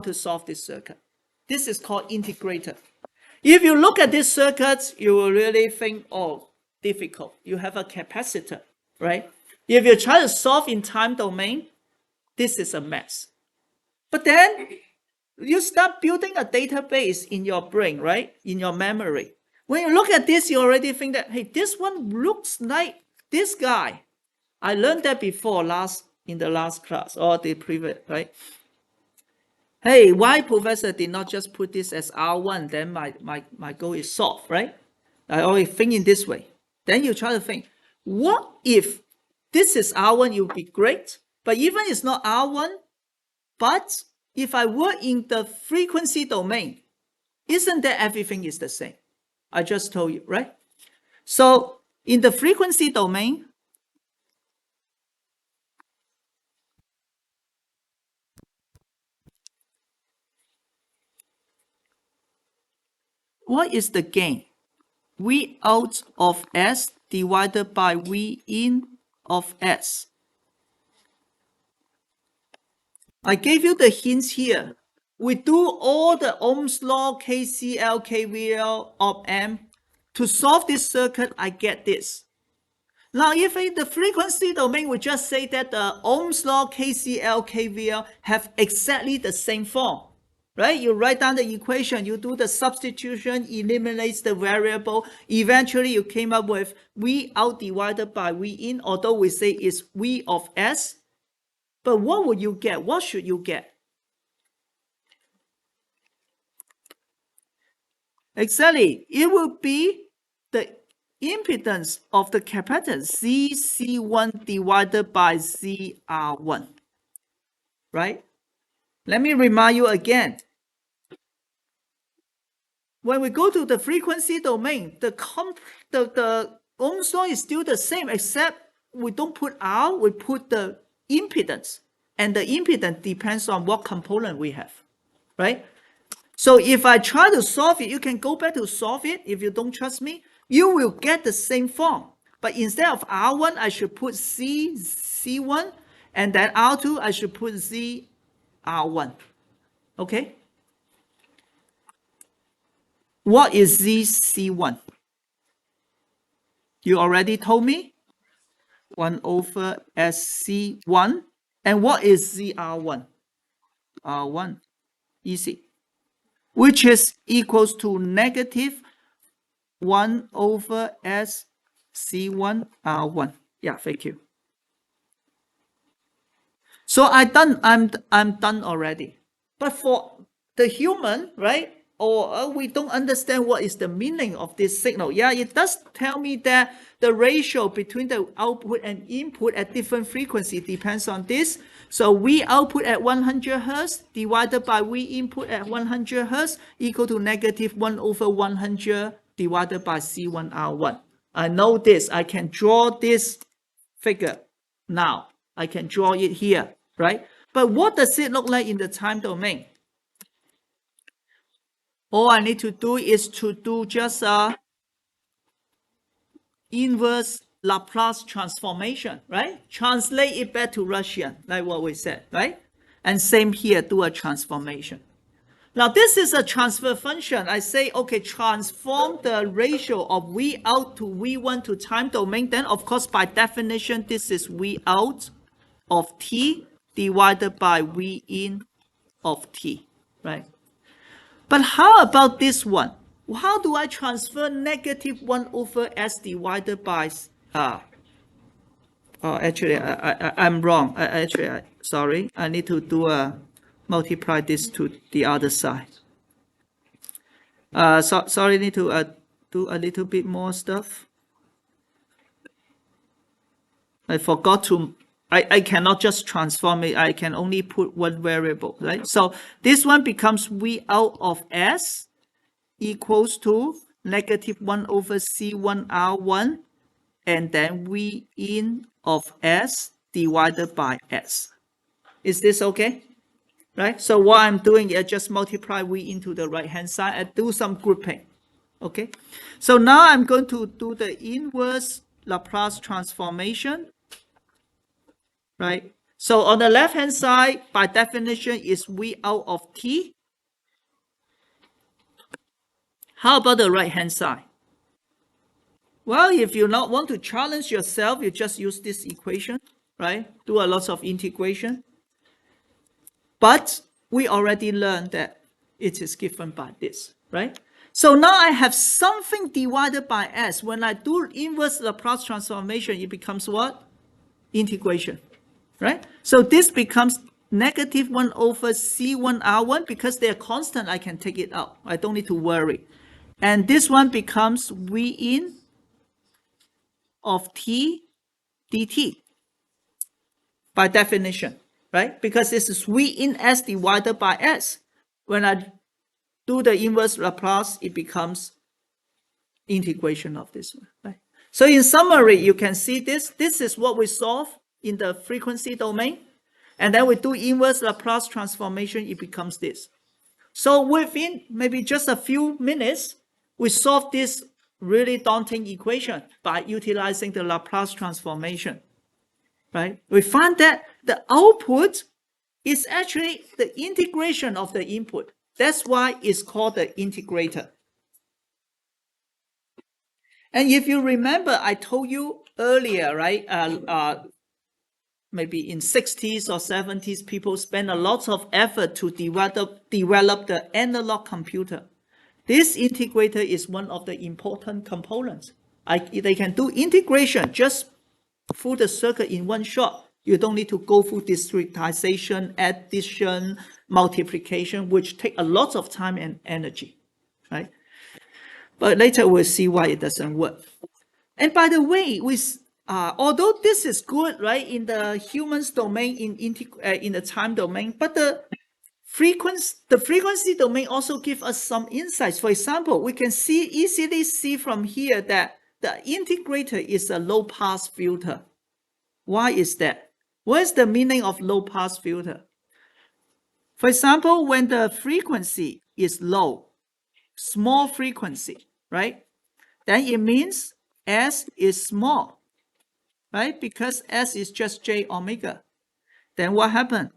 to solve this circuit. This is called integrator. If you look at these circuits, you will really think, oh, difficult. You have a capacitor, right? If you try to solve in time domain, this is a mess. But then you start building a database in your brain, right? In your memory. When you look at this, you already think that, hey, this one looks like this guy. I learned that before in the last class or the previous, right? Hey, why professor did not just put this as R1, then my goal is solved, right? I always think in this way. Then you try to think, what if this is R1, it would be great, but even it's not R1, but if I were in the frequency domain, isn't that everything is the same? I just told you, right? So in the frequency domain, what is the gain? V out of S divided by V in of S. I gave you the hints here. We do all the Ohm's law, KCL, KVL, OpAmp. To solve this circuit, I get this. Now, if in the frequency domain, we just say that the Ohm's law, KCL, KVL have exactly the same form, right? You write down the equation, you do the substitution, eliminates the variable. Eventually, you came up with V out divided by V in, although we say it's V of S. But what would you get? What should you get? Exactly. It will be the impedance of the capacitance ZC1 divided by ZR1. Right? Let me remind you again. When we go to the frequency domain, the Ohm's law is still the same, except we don't put R, we put the impedance. And the impedance depends on what component we have, right? So if I try to solve it, you can go back to solve it. If you don't trust me, you will get the same form. But instead of R1, I should put C1, and then R2, I should put ZR1. Okay? What is ZC1? You already told me. 1 over SC1. And what is ZR1? R1. Easy. Which is equals to negative 1 over SC1 R1. Yeah, thank you. So I'm done already. But for the human, right? Or we don't understand what is the meaning of this signal. Yeah, it does tell me that the ratio between the output and input at different frequency depends on this. So V output at 100 Hertz divided by V input at 100 Hertz equal to negative 1 over 100 divided by C1 R1. I know this. I can draw this figure now. I can draw it here, right? But what does it look like in the time domain? All I need to do is to do just a inverse Laplace transformation, right? Translate it back to Russian, like what we said, right? And same here, do a transformation. Now, this is a transfer function. I say, okay, transform the ratio of V out to V1 to time domain. Then, of course, by definition, this is V out of T divided by V in of T, right? But how about this one? How do I transfer negative 1 over S divided by... actually, I'm wrong. Sorry. I need to do multiply this to the other side. Sorry, I need to do a little bit more stuff. I forgot to... I cannot just transform it. I can only put one variable, right? So this one becomes V out of S equals to negative 1 over C1 R1 and then V in of S divided by S. Is this okay? Right? So what I'm doing is just multiply V into the right-hand side and do some grouping. Okay? So now I'm going to do the inverse Laplace transformation. Right? So on the left-hand side, by definition, is V out of t. How about the right-hand side? Well, if you not want to challenge yourself, you just use this equation, right? Do a lot of integration. But we already learned that it is given by this, right? So now I have something divided by s. When I do inverse Laplace transformation, it becomes what? Integration, right? So this becomes negative 1 over C1R1. Because they're constant, I can take it out. I don't need to worry. And this one becomes V in of t dt by definition, right? Because this is V in s divided by s. When I do the inverse Laplace, it becomes integration of this one, right? So in summary, you can see this. This is what we solve in the frequency domain. And then we do inverse Laplace transformation, it becomes this. So within maybe just a few minutes, we solve this really daunting equation by utilizing the Laplace transformation, right? We find that the output is actually the integration of the input. That's why it's called the integrator. And if you remember, I told you earlier, right? Maybe in 60s or 70s, people spend a lot of effort to develop the analog computer. This integrator is one of the important components. They can do integration just through the circuit in one shot. You don't need to go through discretization, addition, multiplication, which take a lot of time and energy, right? But later we'll see why it doesn't work. And by the way, although this is good, right, in the humans domain, in the time domain, but the frequency domain also gives us some insights. For example, we can easily see from here that the integrator is a low-pass filter. Why is that? What is the meaning of low-pass filter? For example, when the frequency is low, small frequency, right, then it means S is small, right? Because S is just J omega. Then what happened?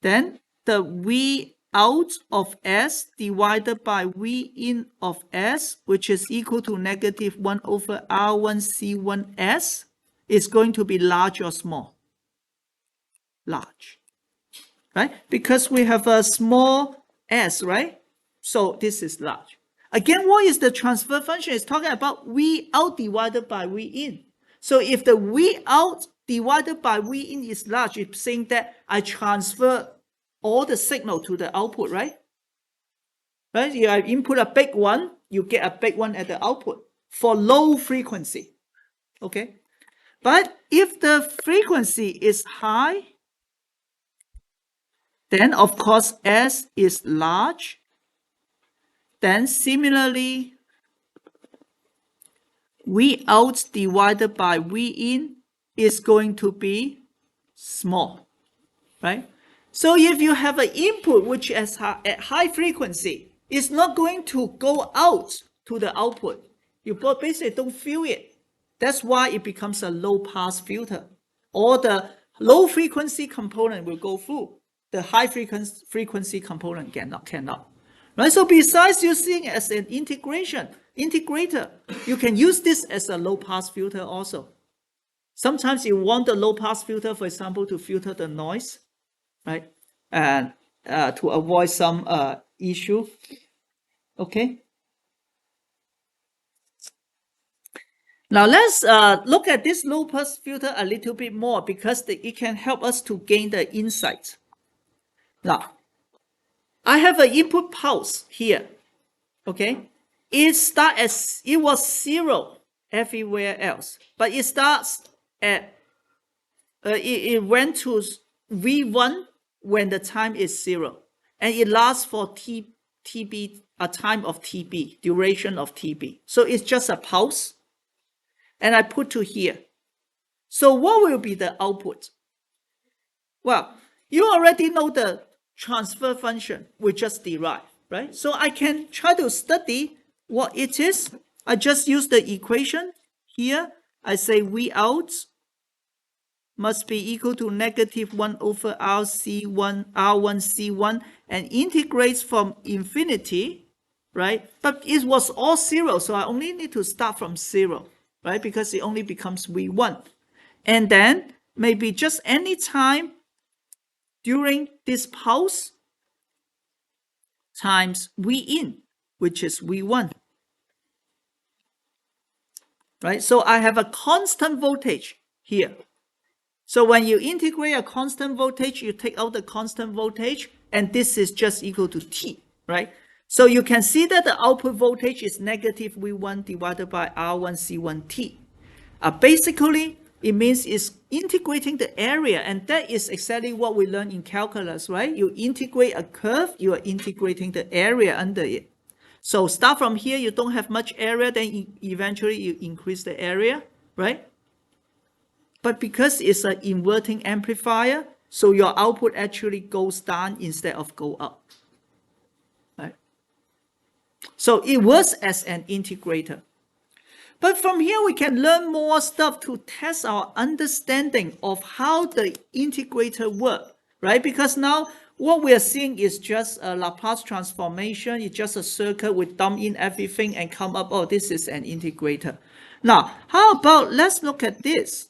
Then the V out of S divided by V in of S, which is equal to negative 1 over R1 C1S, is going to be large or small? Large, right? Because we have a small S, right? So this is large. Again, what is the transfer function? It's talking about V out divided by V in. So if the V out divided by V in is large, it's saying that I transfer all the signal to the output, right? Right? You input a big one, you get a big one at the output for low frequency. Okay? But if the frequency is high, then of course S is large. Then similarly, V out divided by V in is going to be small, right? So if you have an input which is at high frequency, it's not going to go out to the output. You basically don't feel it. That's why it becomes a low-pass filter. Or the low-frequency component will go through. The high-frequency component cannot. Right? So besides using it as an integrator, you can use this as a low-pass filter also. Sometimes you want the low-pass filter, for example, to filter the noise, right? And to avoid some issue. Okay. Now let's look at this low-pass filter a little bit more because it can help us to gain the insight. Now, I have an input pulse here. Okay, it was 0 everywhere else, but it starts at it went to V1 when the time is 0, and it lasts for TB, a time of TB, duration of TB. So it's just a pulse, and I put to here. So what will be the output? Well, you already know the transfer function we just derived, right? So I can try to study what it is. I just use the equation here. I say V out must be equal to negative 1 over R1 C1 and integrates from infinity, right? But it was all 0, so I only need to start from 0, right? Because it only becomes V1. And then maybe just any time during this pulse times V in, which is V1. Right? So I have a constant voltage here. So when you integrate a constant voltage, you take out the constant voltage, and this is just equal to T, right? So you can see that the output voltage is negative V1 divided by R1 C1T. Basically, it means it's integrating the area, and that is exactly what we learned in calculus, right? You integrate a curve, you are integrating the area under it. So start from here, you don't have much area, then eventually you increase the area, right? But because it's an inverting amplifier, so your output actually goes down instead of go up, right? So it works as an integrator. But from here, we can learn more stuff to test our understanding of how the integrator works, right? Because now what we are seeing is just a Laplace transformation. It's just a circuit. We dump in everything and come up, oh, this is an integrator. Now, how about let's look at this.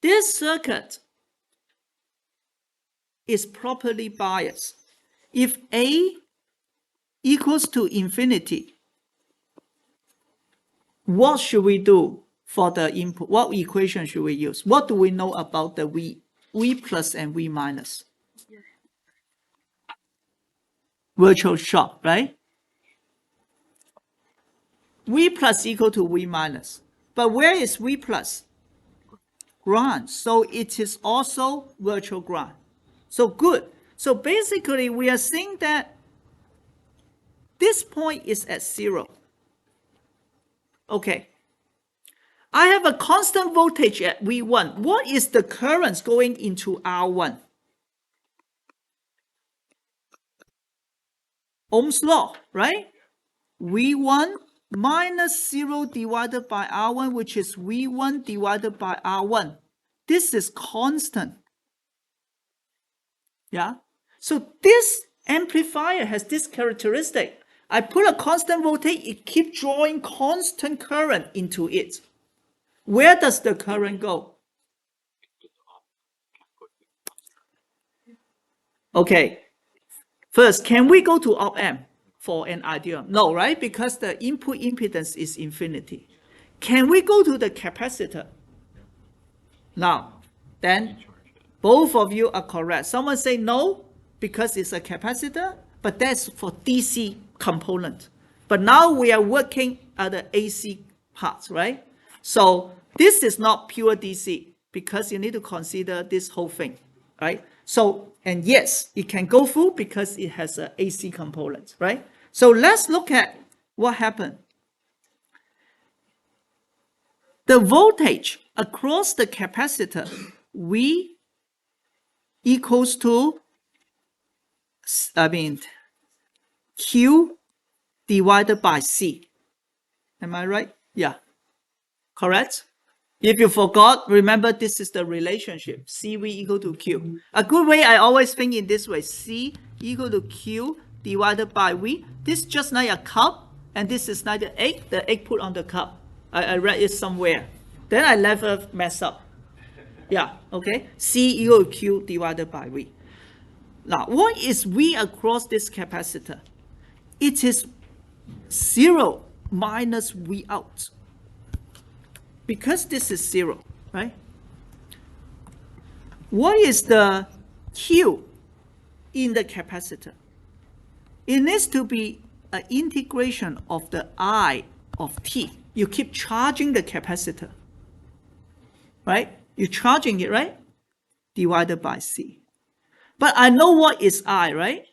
This circuit is properly biased. If A equals to infinity, what should we do for the input? What equation should we use? What do we know about the V plus and V minus? Virtual short, right? V plus equal to V minus. But where is V plus? Ground. So it is also virtual ground. So good. So basically, we are saying that this point is at 0. Okay. I have a constant voltage at V1. What is the current going into R1? Ohm's law, right? V1 minus 0 divided by R1, which is V1 divided by R1. This is constant. Yeah. So this amplifier has this characteristic. I put a constant voltage, it keeps drawing constant current into it. Where does the current go? Okay. First, can we go to OpAmp for an idea? No, right? Because the input impedance is infinity. Can we go to the capacitor? Now, then both of you are correct. Someone say no because it's a capacitor, but that's for DC component. But now we are working at the AC parts, right? So this is not pure DC because you need to consider this whole thing, right? So, and yes, it can go through because it has an AC component, right? So let's look at what happened. The voltage across the capacitor, V equals to, Q divided by C. Am I right? Yeah. Correct? If you forgot, remember this is the relationship. CV equal to Q. A good way, I always think in this way. C equal to Q divided by V. This is just like a cup, and this is like the egg put on the cup. I read it somewhere. Then I never mess up. Yeah, okay. C equal to Q divided by V. Now, what is V across this capacitor? It is 0 minus V out. Because this is 0, right? What is the Q in the capacitor? It needs to be an integration of the I of T. You keep charging the capacitor, right? You're charging it, right? Divided by C. But I know what is I, right?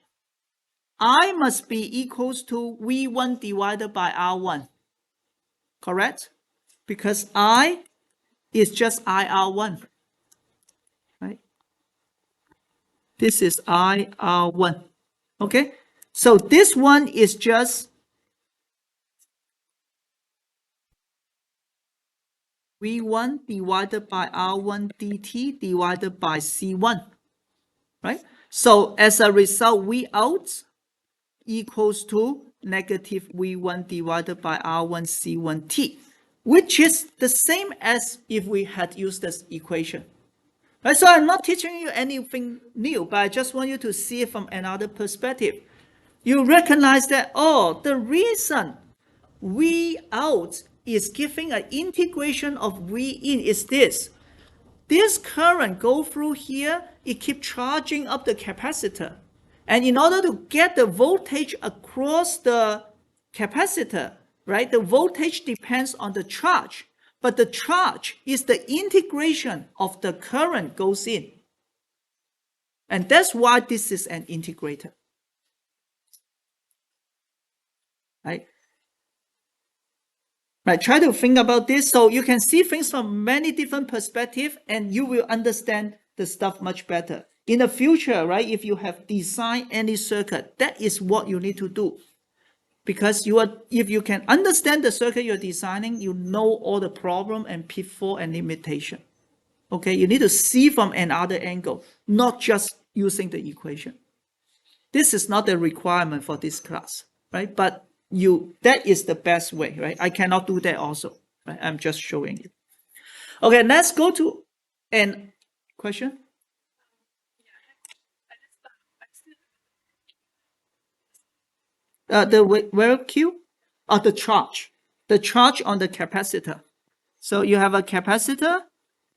I must be equals to V1 divided by R1, correct? Because I is just IR1, right? This is IR1, okay? So this one is just V1 divided by R1 dt divided by C1, right? So as a result, V out equals to negative V1 divided by R1 C1T, which is the same as if we had used this equation. Right? So I'm not teaching you anything new, but I just want you to see it from another perspective. You recognize that, oh, the reason V out is giving an integration of V in is this. This current go through here, it keeps charging up the capacitor. And in order to get the voltage across the capacitor, right, the voltage depends on the charge. But the charge is the integration of the current goes in. And that's why this is an integrator. Right? Right, try to think about this so you can see things from many different perspectives and you will understand the stuff much better. In the future, right, if you have designed any circuit, that is what you need to do. Because if you can understand the circuit you're designing, you know all the problem and pitfall and limitation. Okay, you need to see from another angle, not just using the equation. This is not a requirement for this class, right? But that is the best way, right? I cannot do that also, right? I'm just showing it. Okay, let's go to an question. The where Q? The charge on the capacitor. So you have a capacitor,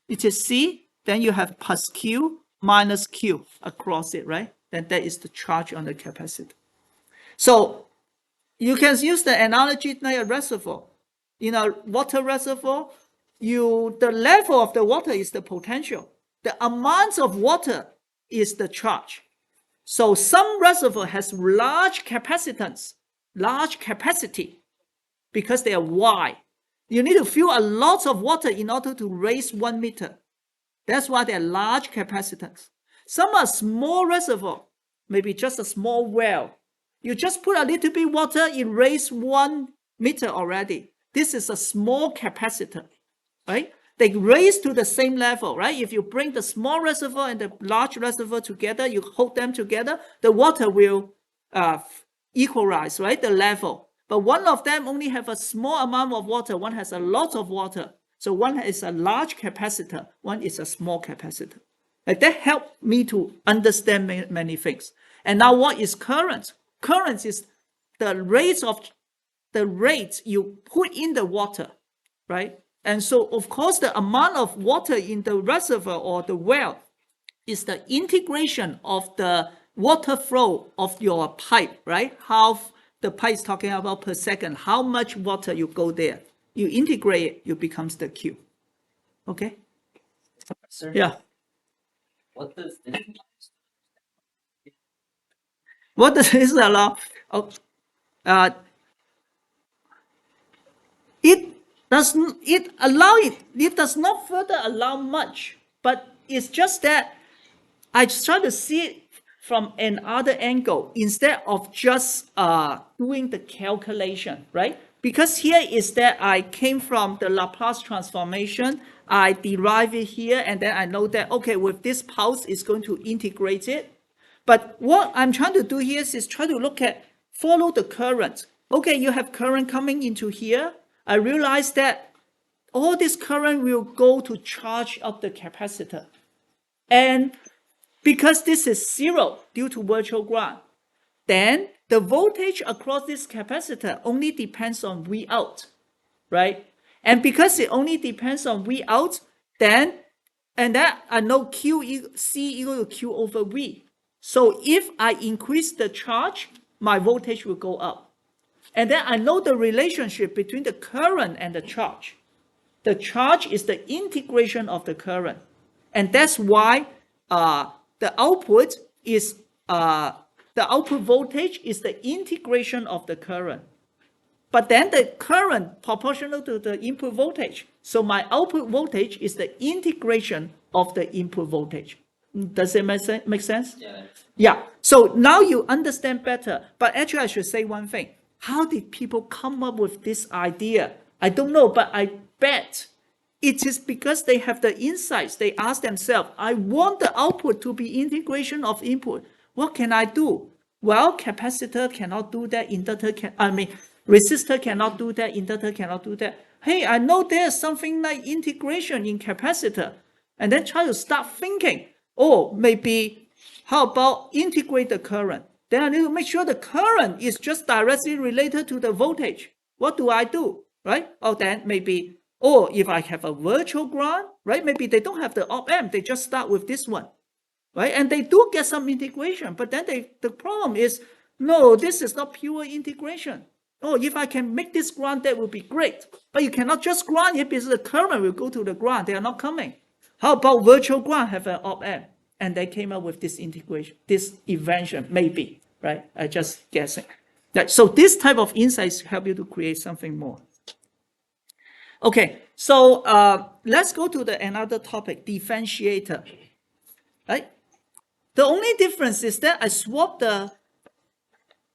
it is C, then you have plus Q minus Q across it, right? Then that is the charge on the capacitor. So you can use the analogy like a reservoir. In a water reservoir, the level of the water is the potential. The amount of water is the charge. So some reservoir has large capacitance, large capacity, because they are wide. You need to fill a lot of water in order to raise 1 meter. That's why they're large capacitance. Some are small reservoir, maybe just a small well. You just put a little bit water, it raise 1 meter already. This is a small capacitor, right? They raise to the same level, right? If you bring the small reservoir and the large reservoir together, you hold them together, the water will equalize, right? The level. But one of them only have a small amount of water, one has a lot of water. So one is a large capacitor, one is a small capacitor. Like that helped me to understand many things. And now what is current? Current is the rate you put in the water, right? And so, of course, the amount of water in the reservoir or the well is the integration of the water flow of your pipe, right? How the pipe is talking about per second, how much water you go there. You integrate it, it becomes the Q. Okay? Sir, yeah. What does this mean? What does this allow? Oh, it does not further allow much, but it's just that I try to see it from another angle instead of just doing the calculation, right? Because here is that I came from the Laplace transformation, I derive it here, and then I know that, okay, with this pulse, it's going to integrate it. But what I'm trying to do here is try to follow the current. Okay, you have current coming into here. I realize that all this current will go to charge up the capacitor. And because this is zero due to virtual ground, then the voltage across this capacitor only depends on V out, right? And because it only depends on V out, then I know C equal to Q over V. So if I increase the charge, my voltage will go up. And then I know the relationship between the current and the charge. The charge is the integration of the current. And that's why the output voltage is the integration of the current. But then the current proportional to the input voltage. So my output voltage is the integration of the input voltage. Does it make sense? Yeah. Yeah. So now you understand better. But actually, I should say one thing. How did people come up with this idea? I don't know, but I bet it is because they have the insights. They ask themselves, I want the output to be integration of input. What can I do? Well, capacitor cannot do that. Resistor cannot do that. Inductor cannot do that. Hey, I know there's something like integration in capacitor. And then try to start thinking, oh, maybe how about integrate the current? Then I need to make sure the current is just directly related to the voltage. What do I do? Right? Or then maybe, or if I have a virtual ground, right? Maybe they don't have the OpAmp, they just start with this one, right? And they do get some integration, but then the problem is, no, this is not pure integration. Oh, if I can make this ground, that would be great. But you cannot just ground it because the current will go to the ground. They are not coming. How about virtual ground have an OpAmp? And they came up with this integration, this invention, maybe, right? I just guessing. So this type of insights help you to create something more. Okay, so let's go to another topic, differentiator. Right? The only difference is that I swap the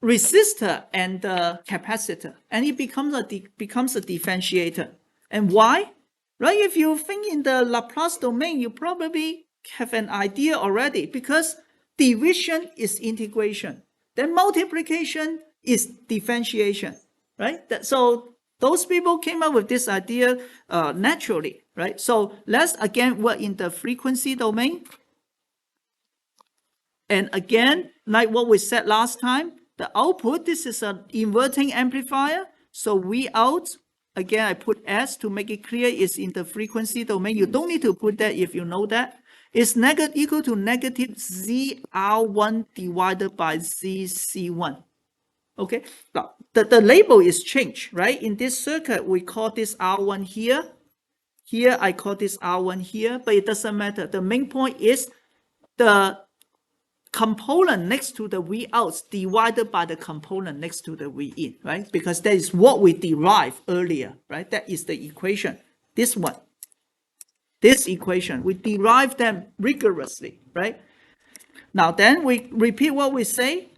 resistor and the capacitor, and it becomes a differentiator. And why? Right? If you think in the Laplace domain, you probably have an idea already, because division is integration, then multiplication is differentiation, right? So those people came up with this idea naturally, right? So let's again work in the frequency domain. And again, like what we said last time, the output, this is an inverting amplifier. So V out, again, I put S to make it clear, is in the frequency domain. You don't need to put that if you know that. It's equal to negative ZR1 divided by ZC1. Okay, now the label is changed, right? In this circuit, we call this R1 here. Here, I call this R1 here, but it doesn't matter. The main point is the component next to the V out divided by the component next to the V in, right? Because that is what we derived earlier, right? That is the equation. This one. This equation, we derive them rigorously, right? Now then we repeat what we say.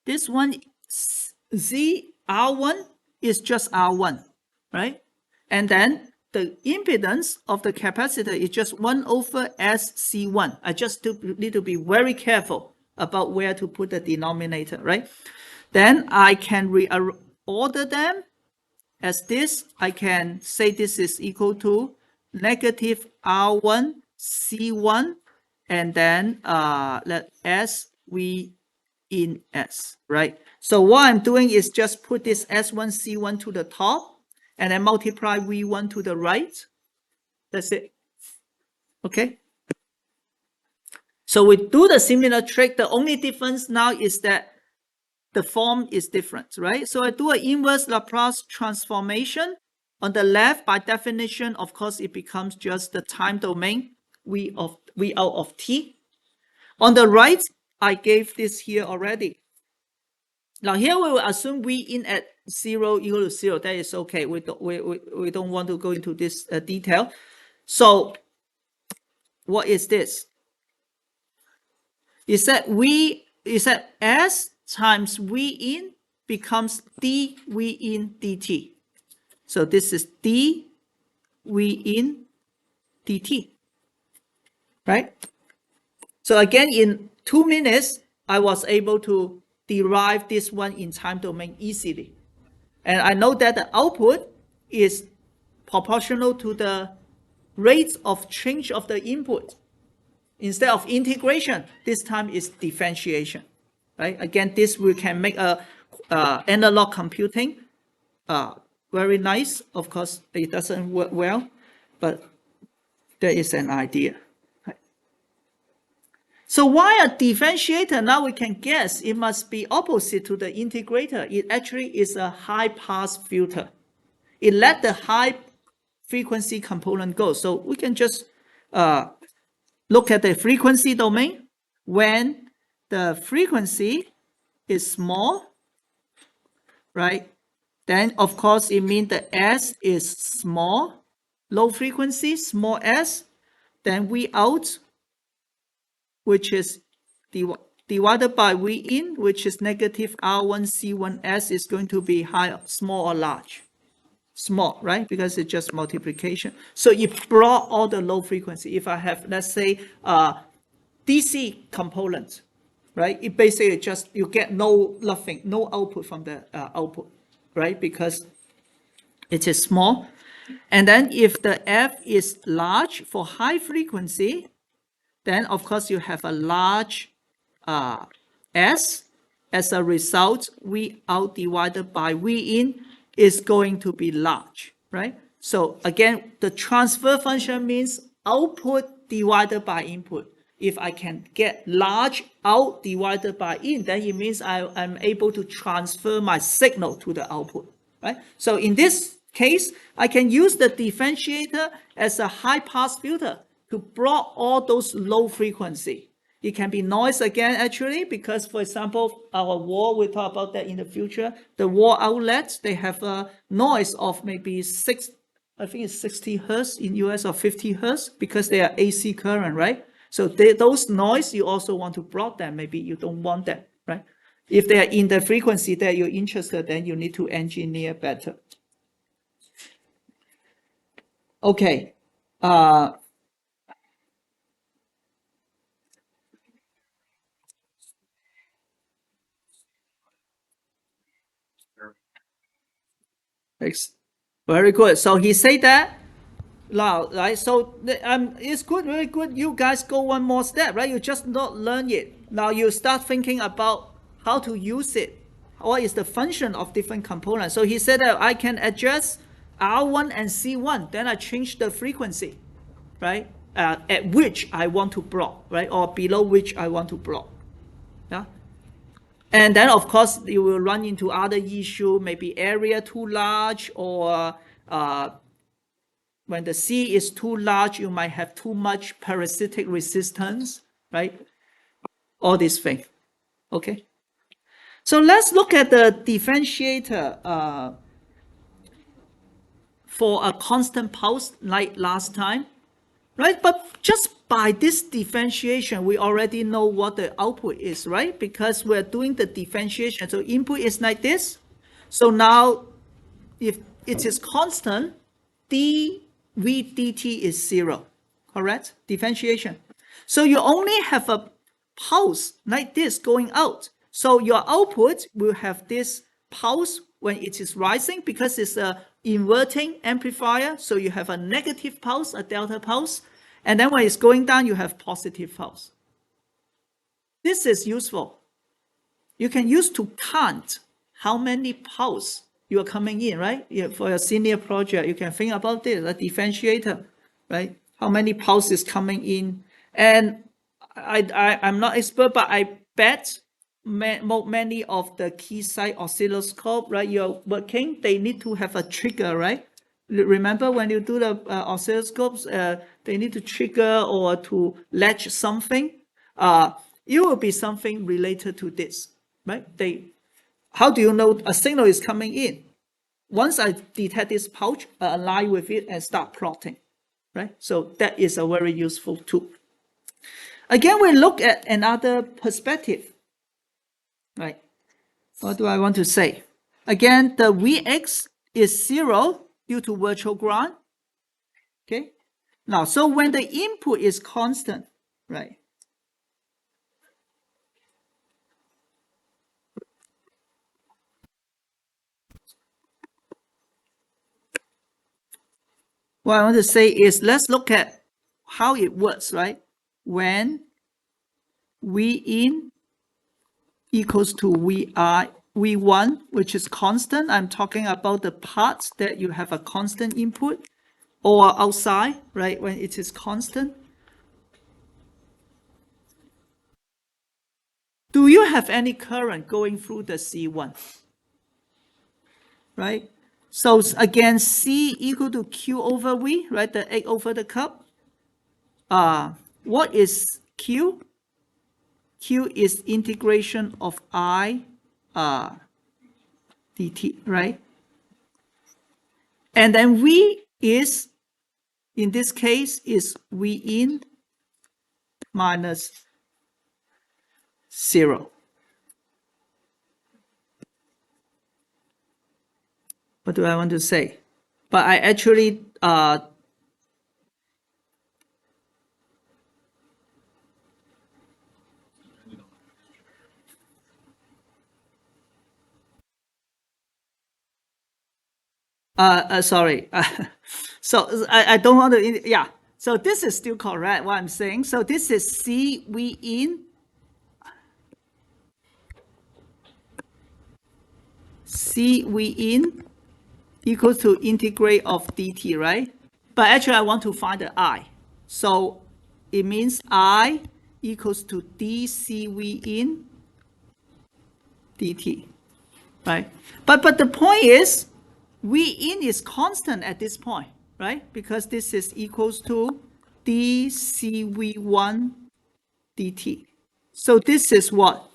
This one, Z R1 is just R1, right? And then the impedance of the capacitor is just 1 over SC1. I just need to be very careful about where to put the denominator, right? Then I can reorder them as this. I can say this is equal to negative R1 C1, and then let S V in S, right? So what I'm doing is just put this S1 C1 to the top, and then multiply V1 to the right. That's it. Okay. So we do the similar trick. The only difference now is that the form is different, right? So I do an inverse Laplace transformation. On the left, by definition, of course, it becomes just the time domain, V out of t. On the right, I gave this here already. Now here we will assume V in at 0 equal to 0. That is okay. We don't want to go into this detail. So what is this? Is that S times V in becomes dV in dt. So this is dV in dt, right? So again, in 2 minutes, I was able to derive this one in time domain easily. And I know that the output is proportional to the rate of change of the input. Instead of integration, this time is differentiation, right? Again, this we can make a analog computing very nice. Of course, it doesn't work well, but there is an idea. So why a differentiator? Now we can guess it must be opposite to the integrator. It actually is a high pass filter. It let the high frequency component go. So we can just look at the frequency domain. When the frequency is small, right? Then of course it means the S is small, low frequency, small s. Then V out, which is divided by V in, which is negative R1 C1S, is going to be high, small or large. small, right? Because it's just multiplication. So it brought all the low frequency. If I have, let's say, DC component, right? It basically just, you get nothing, no output from the output, right? Because it is small. And then if the F is large for high frequency, then of course you have a large S. As a result, V out divided by V in is going to be large, right? So again, the transfer function means output divided by input. If I can get large out divided by in, then it means I'm able to transfer my signal to the output, right? So in this case, I can use the differentiator as a high pass filter to block all those low frequency. It can be noise again, actually, because, for example, our wall, we'll talk about that in the future. The wall outlets, they have a noise of maybe I think it's 60 hertz in US or 50 hertz because they are AC current, right? So those noise, you also want to block them. Maybe you don't want them, right? If they are in the frequency that you're interested, then you need to engineer better. Okay. Very good. So he said that now, right? So it's good, very good. You guys go one more step, right? You just not learn it. Now you start thinking about how to use it. What is the function of different components? So he said that I can adjust R1 and C1. Then I change the frequency, right? At which I want to block, right? Or below which I want to block. Yeah. And then, of course, you will run into other issue, maybe area too large, or when the C is too large, you might have too much parasitic resistance, right? All these things, okay? So let's look at the differentiator for a constant pulse like last time, right? But just by this differentiation, we already know what the output is, right? Because we're doing the differentiation. So input is like this. So now, if it is constant, dV dt is 0, correct? Differentiation. So you only have a pulse like this going out. So your output will have this pulse when it is rising because it's a inverting amplifier. So you have a negative pulse, a delta pulse. And then when it's going down, you have positive pulse. This is useful. You can use to count how many pulse you are coming in, right? For your senior project, you can think about this, a differentiator, right? How many pulses coming in. And I'm not expert, but I bet many of the Keysight oscilloscope, right, you're working, they need to have a trigger, right? Remember when you do the oscilloscopes, they need to trigger or to latch something. It will be something related to this, right? How do you know a signal is coming in? Once I detect this pulse, I align with it and start plotting, right? So that is a very useful tool. Again, we look at another perspective, right? What do I want to say? Again, the Vx is 0 due to virtual ground. Okay. Now, so when the input is constant, right? What I want to say is let's look at how it works, right? When V in equals to V1, which is constant. I'm talking about the parts that you have a constant input, or outside, right, when it is constant. Do you have any current going through the C1? Right? So again, C equal to Q over V, right? The egg over the cup. What is Q? Q is integration of I dt, right? And then V is, in this case, is V in minus 0. What do I want to say? but I actually sorry. So I don't want to, yeah. So this is still correct what I'm saying. So this is CV in equals to integrate of dt, right? But actually I want to find the I. So it means I equals to dCV in dt, right? But the point is, V in is constant at this point, right? Because this is equals to dCV1 dt. So this is what?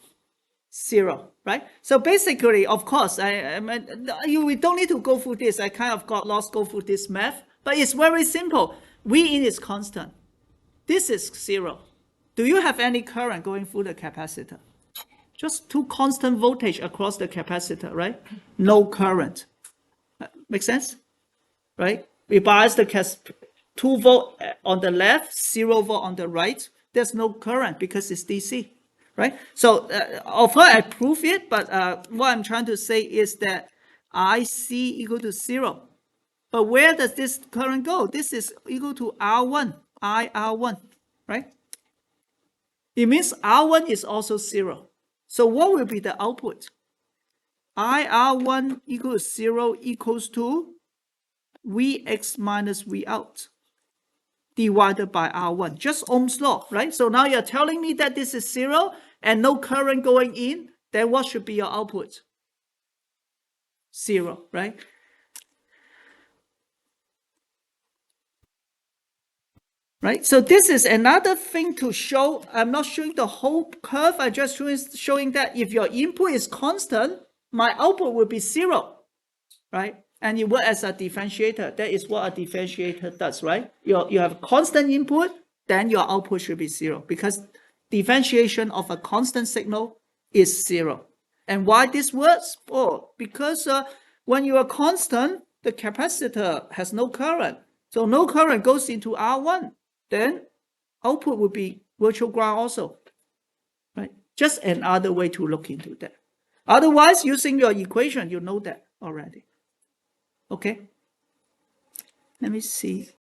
0, right? So basically, of course, we don't need to go through this. I kind of got lost go through this math, but it's very simple. V in is constant. This is 0. Do you have any current going through the capacitor? Just two constant voltage across the capacitor, right? No current. Make sense? Right? We bias the 2 volt on the left, 0 volt on the right. There's no current because it's DC, right? So of course I prove it, but what I'm trying to say is that IC equal to 0. But where does this current go? This is equal to R1, IR1, right? It means R1 is also 0. So what will be the output? IR1 equals 0 equals to Vx minus V out divided by R1, just Ohm's law, right? So now you're telling me that this is 0 and no current going in, then what should be your output? 0, right? Right, so this is another thing to show. I'm not showing the whole curve, I'm just showing that if your input is constant, my output will be 0, right? And it works as a differentiator. That is what a differentiator does, right? You have constant input, then your output should be 0, because differentiation of a constant signal is 0. And why this works? Oh, because when you are constant, the capacitor has no current. So no current goes into R1. Then output would be virtual ground also, right? Just another way to look into that. Otherwise, using your equation, you know that already. Okay, let me see.